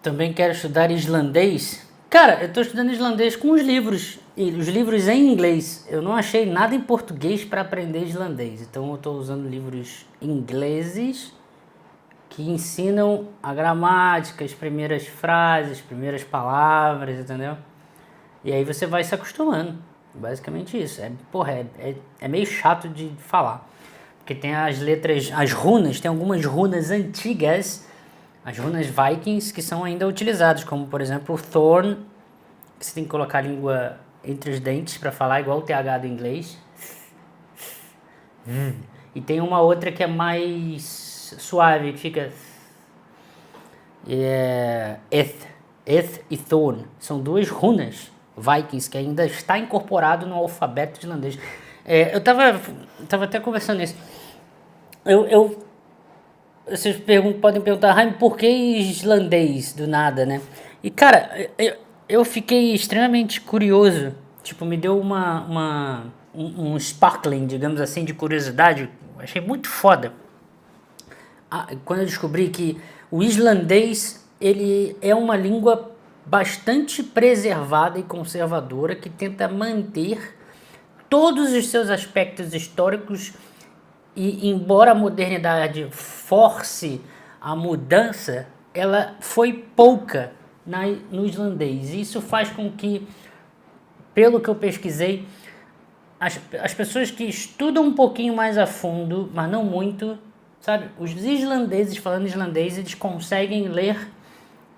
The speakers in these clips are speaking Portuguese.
também quero estudar islandês. Cara, eu tô estudando islandês com os livros, e os livros em inglês. Eu não achei nada em português para aprender islandês, então eu tô usando livros ingleses que ensinam a gramática, as primeiras frases, as primeiras palavras, entendeu? E aí você vai se acostumando, basicamente isso. É meio chato de falar, porque tem as letras, as runas, tem algumas runas antigas, as runas Vikings, que são ainda utilizadas, como por exemplo o Thorn, que você tem que colocar a língua entre os dentes para falar, igual o TH do inglês. E tem uma outra que é mais suave, que fica... Eth e Thorn. São duas runas Vikings que ainda está incorporado no alfabeto islandês. Eu tava até conversando nisso. Vocês podem perguntar, Jaime, por que islandês do nada, né? E cara, eu fiquei extremamente curioso. Tipo, me deu um sparkling, digamos assim, de curiosidade. Eu achei muito foda. Quando eu descobri que o islandês, ele é uma língua bastante preservada e conservadora que tenta manter todos os seus aspectos históricos e, embora a modernidade force a mudança, ela foi pouca no islandês. Isso faz com que, pelo que eu pesquisei, as pessoas que estudam um pouquinho mais a fundo, mas não muito, sabe? Os islandeses, falando islandês, eles conseguem ler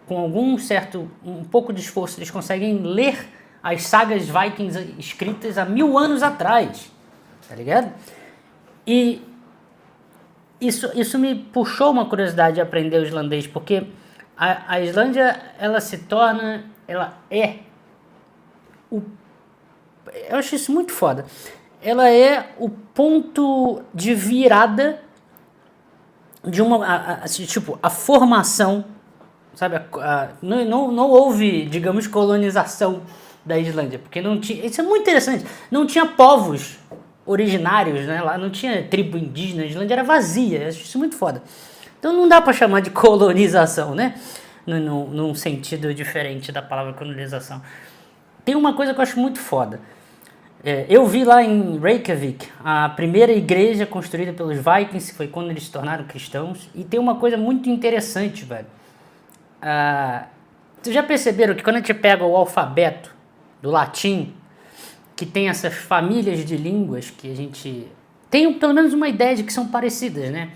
com um pouco de esforço, eles conseguem ler as sagas Vikings escritas há 1000 anos atrás, tá ligado? E isso me puxou uma curiosidade de aprender o islandês, porque a Islândia, ela é eu acho isso muito foda. Ela é o ponto de virada de a formação, sabe? Não houve, digamos, colonização da Islândia, porque não tinha. Isso é muito interessante. Não tinha povos originários, né? Lá não tinha tribo indígena. A Islândia era vazia. Eu acho isso muito foda. Então não dá para chamar de colonização, né? Num sentido diferente da palavra colonização. Tem uma coisa que eu acho muito foda. Eu vi lá em Reykjavik a primeira igreja construída pelos Vikings, que foi quando eles se tornaram cristãos. E tem uma coisa muito interessante, velho. Vocês já perceberam que quando a gente pega o alfabeto do latim, que tem essas famílias de línguas que a gente tem pelo menos uma ideia de que são parecidas, né?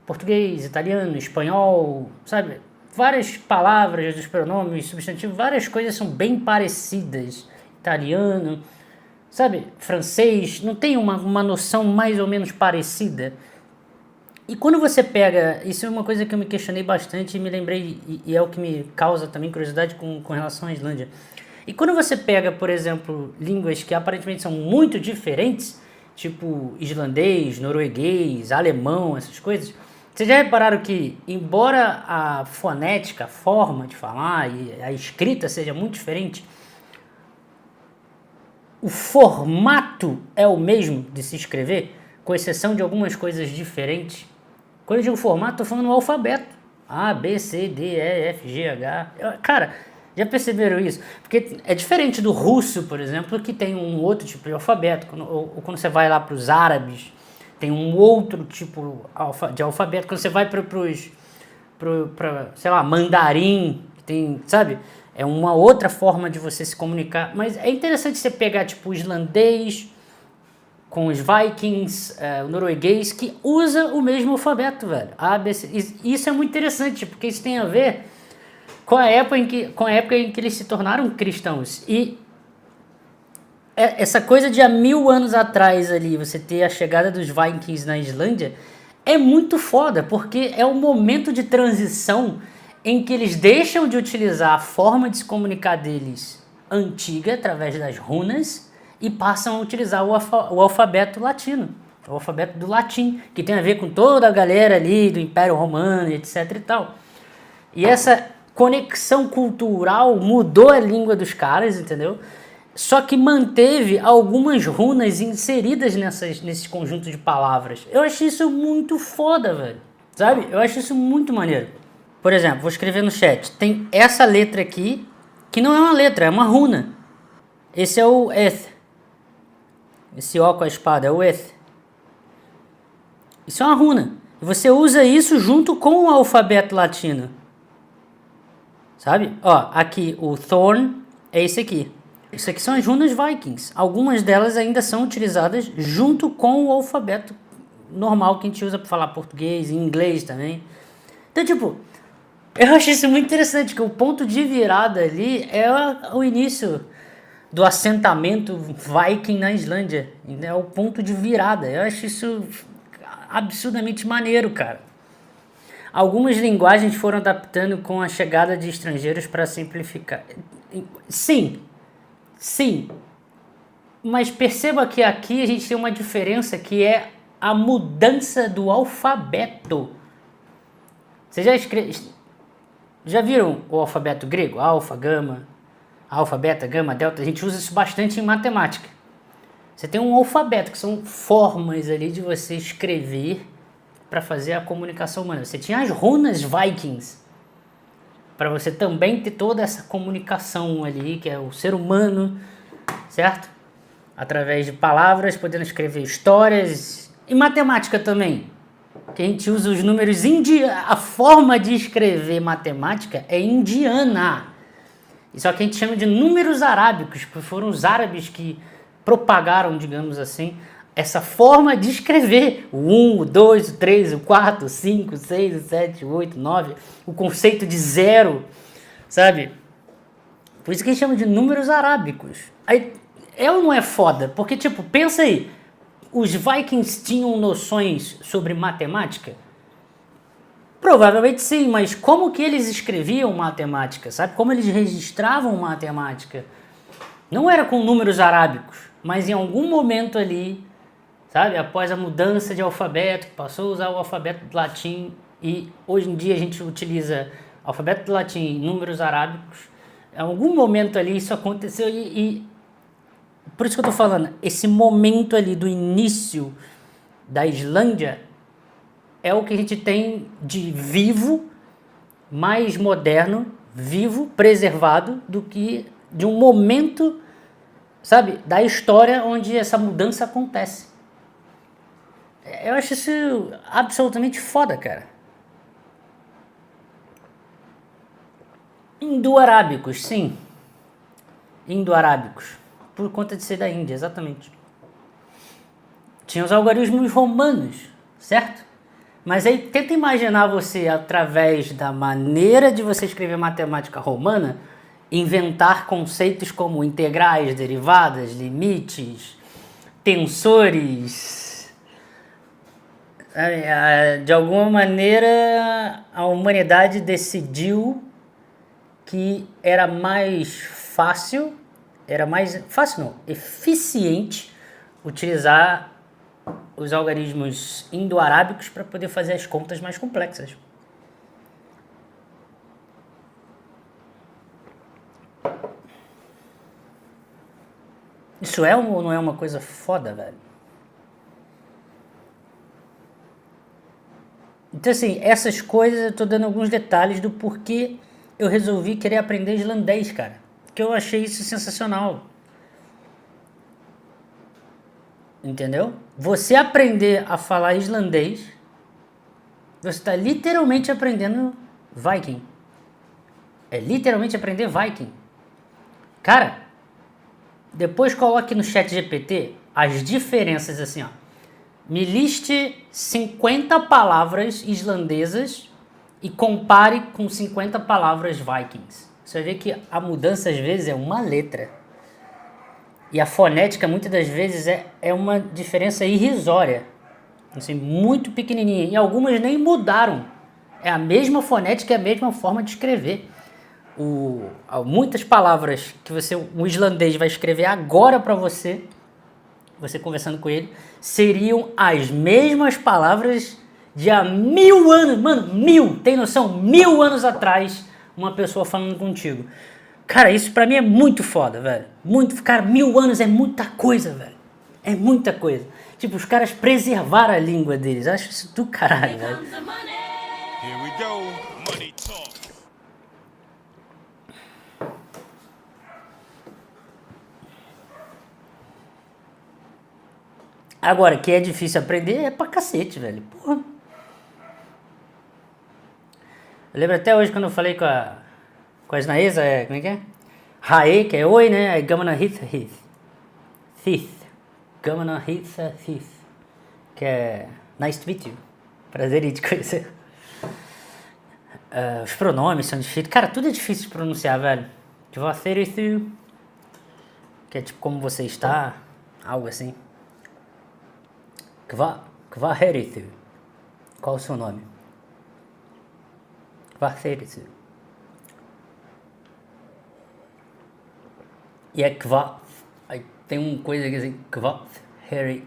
Português, italiano, espanhol, sabe? Várias palavras dos pronomes, substantivos, várias coisas são bem parecidas. Italiano, sabe? Francês, não tem uma noção mais ou menos parecida. E quando você pega, isso é uma coisa que eu me questionei bastante e me lembrei, e é o que me causa também curiosidade com relação à Islândia. E quando você pega, por exemplo, línguas que aparentemente são muito diferentes, tipo islandês, norueguês, alemão, essas coisas, vocês já repararam que, embora a fonética, a forma de falar e a escrita seja muito diferente, o formato é o mesmo de se escrever, com exceção de algumas coisas diferentes? Quando eu digo formato, estou falando no alfabeto. A, B, C, D, E, F, G, H. Cara, já perceberam isso? Porque é diferente do russo, por exemplo, que tem um outro tipo de alfabeto. Ou quando você vai lá para os árabes, tem um outro tipo de alfabeto. Quando você vai para sei lá, mandarim, tem, sabe? É uma outra forma de você se comunicar. Mas é interessante você pegar, tipo, o islandês com os Vikings, o norueguês, que usa o mesmo alfabeto, velho. A, B, C. Isso é muito interessante, porque isso tem a ver com a época em que eles se tornaram cristãos. E essa coisa de há 1000 anos atrás ali, você ter a chegada dos Vikings na Islândia, é muito foda, porque é o momento de transição em que eles deixam de utilizar a forma de se comunicar deles antiga, através das runas, e passam a utilizar o alfabeto latino, o alfabeto do latim, que tem a ver com toda a galera ali do Império Romano, etc e tal. E essa conexão cultural mudou a língua dos caras, entendeu? Só que manteve algumas runas inseridas nesse conjunto de palavras. Eu acho isso muito foda, velho. Sabe? Eu acho isso muito maneiro. por exemplo, vou escrever no chat. Tem essa letra aqui, que não é uma letra, é uma runa. Esse é o Eth. Esse O com a espada é o Eth. Isso é uma runa. E você usa isso junto com o alfabeto latino. Sabe? Ó, aqui o Thorn é esse aqui. Isso aqui são as runas Vikings. Algumas delas ainda são utilizadas junto com o alfabeto normal que a gente usa para falar português e inglês também. Então, tipo, eu acho isso muito interessante, que o ponto de virada ali é o início do assentamento Viking na Islândia. É o ponto de virada. Eu acho isso absurdamente maneiro, cara. Algumas linguagens foram adaptando com a chegada de estrangeiros para simplificar. Sim. Mas perceba que aqui a gente tem uma diferença, que é a mudança do alfabeto. Vocês já viram o alfabeto grego? Alfa, gama, alfa, beta, gama, delta. A gente usa isso bastante em matemática. Você tem um alfabeto, que são formas ali de você escrever para fazer a comunicação humana. Você tinha as runas Vikings, para você também ter toda essa comunicação ali, que é o ser humano, certo? Através de palavras, podendo escrever histórias. E matemática também, que a gente usa os números a forma de escrever matemática é indiana. Só que a gente chama de números arábicos, porque foram os árabes que propagaram, digamos assim, essa forma de escrever. O 1, o 2, o 3, o 4, o 5, o 6, o 7, o 8, o 9, o conceito de zero, sabe? Por isso que a gente chama de números arábicos. Aí, ou não é foda? Porque, tipo, pensa aí, os Vikings tinham noções sobre matemática? Provavelmente sim, mas como que eles escreviam matemática, sabe? Como eles registravam matemática? Não era com números arábicos, mas em algum momento ali, sabe? Após a mudança de alfabeto, que passou a usar o alfabeto do latim, e hoje em dia a gente utiliza alfabeto do latim e números arábicos. Em algum momento ali isso aconteceu e por isso que eu tô falando, esse momento ali do início da Islândia é o que a gente tem de vivo, mais moderno, vivo, preservado, do que de um momento, sabe, da história onde essa mudança acontece. Eu acho isso absolutamente foda, cara. Indo-arábicos, sim. Indo-arábicos. Por conta de ser da Índia, exatamente. Tinha os algarismos romanos, certo? Mas aí tenta imaginar você, através da maneira de você escrever matemática romana, inventar conceitos como integrais, derivadas, limites, tensores. De alguma maneira, a humanidade decidiu que era mais fácil, eficiente utilizar os algarismos indo-arábicos para poder fazer as contas mais complexas. Isso é ou não é uma coisa foda, velho? Então, assim, essas coisas eu tô dando alguns detalhes do porquê eu resolvi querer aprender islandês, cara. Porque eu achei isso sensacional. Entendeu? Você aprender a falar islandês, você está literalmente aprendendo Viking. É literalmente aprender Viking. Cara, depois coloque no chat GPT as diferenças assim, ó. Me liste 50 palavras islandesas e compare com 50 palavras Vikings. Você vai ver que a mudança às vezes é uma letra. E a fonética muitas das vezes é uma diferença irrisória. Assim, muito pequenininha. E algumas nem mudaram. É a mesma fonética e a mesma forma de escrever. Muitas palavras que o islandês vai escrever agora para você conversando com ele, seriam as mesmas palavras de há 1000 anos. Mano, 1000, tem noção? 1000 anos atrás, uma pessoa falando contigo. Cara, isso pra mim é muito foda, velho. Cara, 1000 anos é muita coisa, velho. É muita coisa. Tipo, os caras preservaram a língua deles. Eu acho isso do caralho, velho. Agora, que é difícil aprender é pra cacete, velho. Porra. Eu lembro até hoje quando eu falei com a Isnaesa, como é que é? Rae, que é oi, né? Aí Gamana Heath. Gamana Heath. Que é nice to meet you. Prazer em te conhecer. Os pronomes são difíceis. Cara, tudo é difícil de pronunciar, velho. Que é tipo como você está, algo assim. Kvaherithu. Qual o seu nome? Kvaherithu. E é Kva. Aí tem uma coisa que assim, Kvaherithu.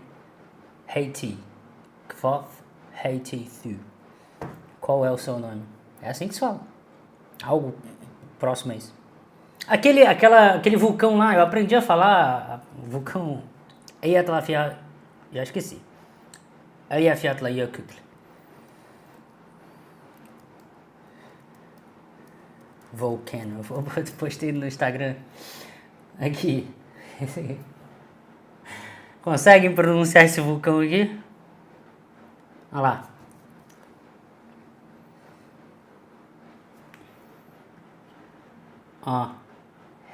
Kvaherithu. Qual é o seu nome? É assim que se fala. Algo próximo a isso. Aquele vulcão lá, eu aprendi a falar. Vulcão. Eyjafjallajökull. Já esqueci. Eyjafjallajökull. Volcano. Eu postei no Instagram. Aqui. Conseguem pronunciar esse vulcão aqui? Olha lá.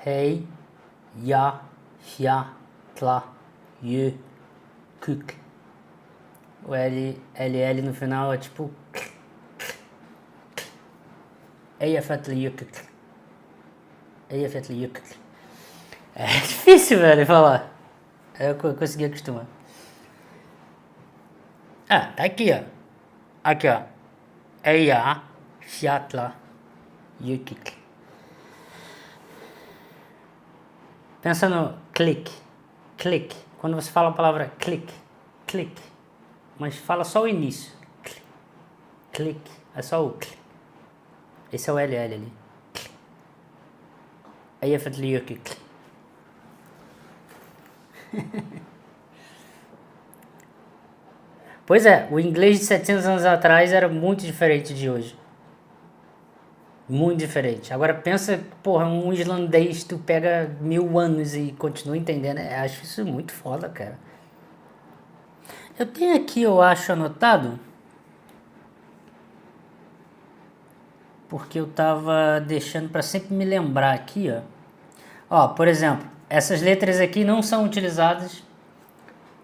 Eyjafjallajökull. O LL no final é tipo Eyjafjallajökull. É difícil, velho, falar. Eu consegui acostumar. Tá aqui, ó. Aqui, ó. Eyjafjallajökull. Pensa no clique. Quando você fala a palavra clique. Mas fala só o início. Clique. É só o clique. Esse é o LL ali. Eyjafjallajökull. Pois é, o inglês de 700 anos atrás era muito diferente de hoje. Muito diferente. Agora pensa, porra, um islandês, tu pega 1000 anos e continua entendendo. Eu acho isso muito foda, cara. Eu tenho aqui, eu acho, anotado. Porque eu tava deixando pra sempre me lembrar aqui, ó. Ó, por exemplo, essas letras aqui não são utilizadas.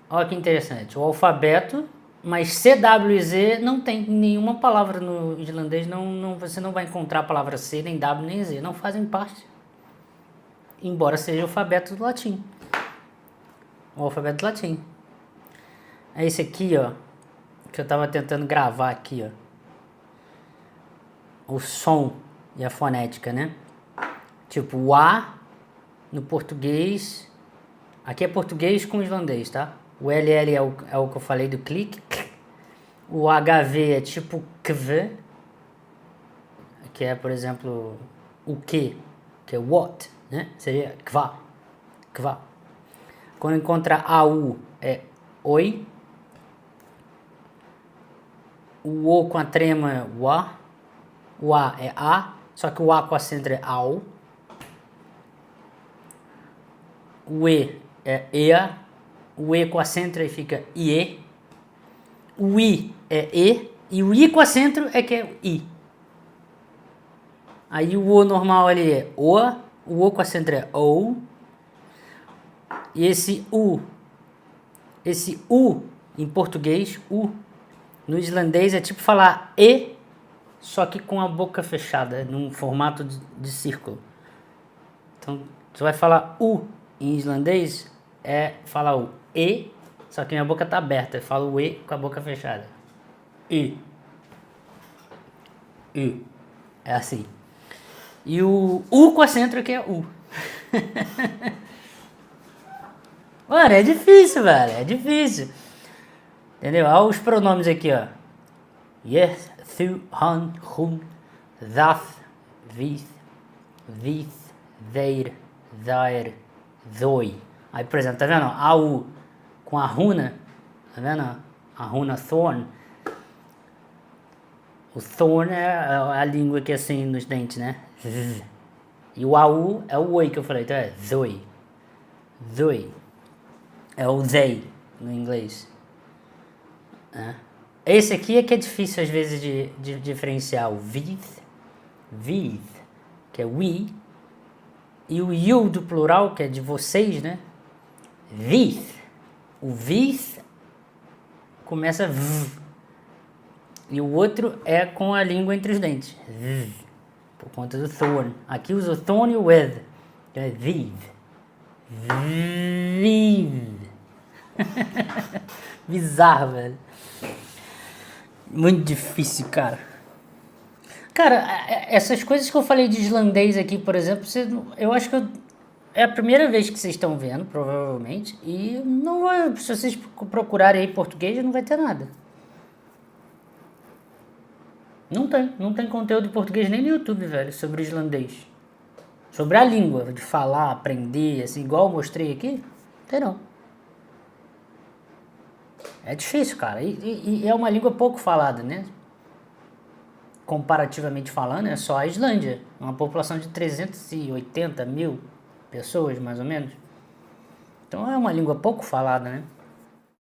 Olha que interessante. O alfabeto, mas CW e Z não tem nenhuma palavra no islandês. Você não vai encontrar a palavra C, nem W, nem Z. Não fazem parte. Embora seja o alfabeto do latim. O alfabeto do latim. É esse aqui, ó. Que eu tava tentando gravar aqui, ó. O som e a fonética, né? Tipo, o A no português. Aqui é português com islandês, tá? O LL é o que eu falei do clique. O HV é tipo KV, que é, por exemplo, o que é what, né? Seria kva. Quando encontra AU é oi. O O com a trema é wa. O A é a, só que o A com acento é au. O E é ea. O E com acento aí fica ie. O I é e. E o I com acento é que é i. Aí o O normal ali é oa. O O com acento é ou. E esse U em português, U, no islandês é tipo falar E, só que com a boca fechada, num formato de círculo. Então, você vai falar U em islandês, falar o E, só que minha boca tá aberta, eu falo o E com a boca fechada. I. É assim. E o U com acento é que é U. Mano, é difícil, velho. É difícil. Entendeu? Olha os pronomes aqui, ó. Yes, thu, han, hun, dath, vith, their, thair, thoi. Aí, por exemplo, tá vendo? A U com a runa. Tá vendo? A runa thorn. O thorn é a língua que é assim nos dentes, né? E o AU é o oi que eu falei, então é zoi. É o they no inglês. Esse aqui é que é difícil às vezes de diferenciar o with, que é we, e o you do plural, que é de vocês, né? With. O with começa v. E o outro é com a língua entre os dentes. V. Por conta do thorn. Aqui usa o thorn e o with. É with. Bizarro, velho. Muito difícil, cara. Cara, essas coisas que eu falei de islandês aqui, por exemplo, eu acho que é a primeira vez que vocês estão vendo, provavelmente. E não vai, se vocês procurarem aí português, não vai ter nada. Não tem conteúdo em português nem no YouTube, velho, sobre islandês. Sobre a língua, de falar, aprender, assim, igual eu mostrei aqui, não tem não. É difícil, cara, e é uma língua pouco falada, né? Comparativamente falando, é só a Islândia, uma população de 380 mil pessoas, mais ou menos. Então é uma língua pouco falada, né?